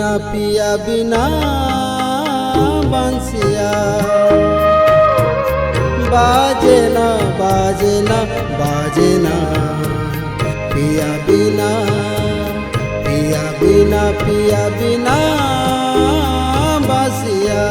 बिना पिया बिना बंसिया बाजे ना बाजे ना बाजे ना पिया बिना पिया बिना पिया बिना बासिया।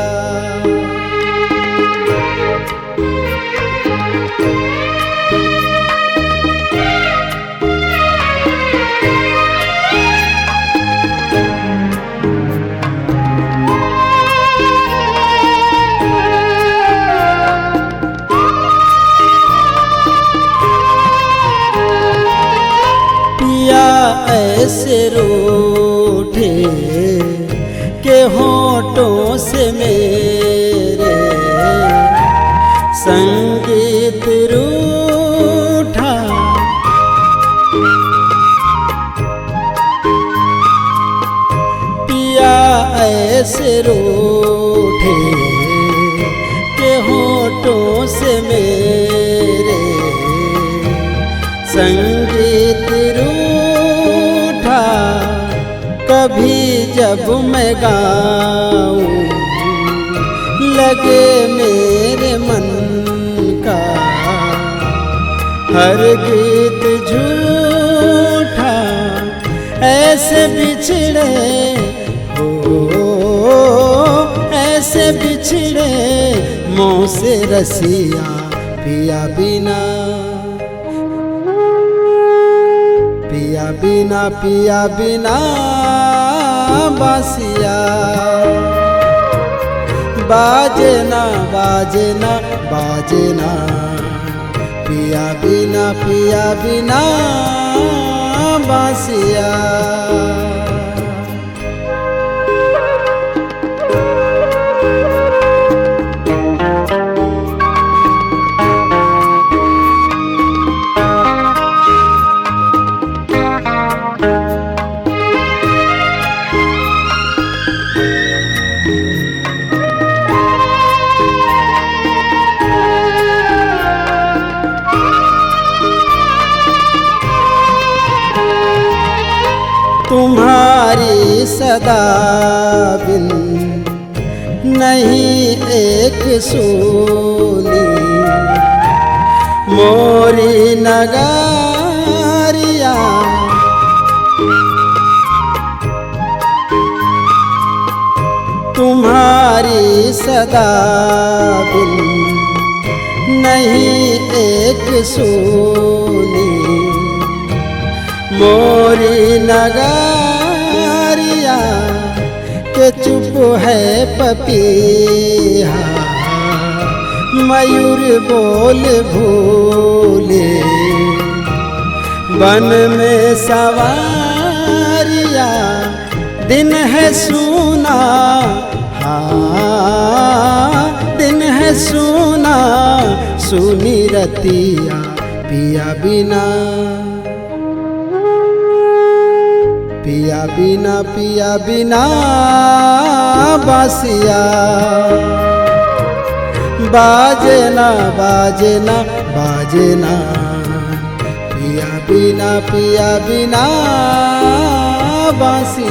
ऐसे रूठे के होठों से मेरे संगीत रूठा, पिया ऐसे रूठे के होठों से मेरे संगीत कभी जब मैं गाऊं लगे मेरे मन का हर गीत झूठा, ऐसे बिछड़े हो ऐसे बिछड़े मुँह से रसिया पिया बिना पिया बिना पिया बिना बासिया बाजे ना बाजे ना बाजे ना पिया बिना बासिया। तुम्हारी सदा बिन नहीं एक सोनी मोरी नगारिया, तुम्हारी सदा बिन नहीं एक सोनी मोरी नगारिया के चुप है पपीहा मयूर बोल भूले वन में सवारिया, दिन है सूना हाँ दिन है सूना सुनी रतिया पिया बिना पिया बिना बासिया बाजे ना बाजे ना बाजे ना पिया बिना बासिया।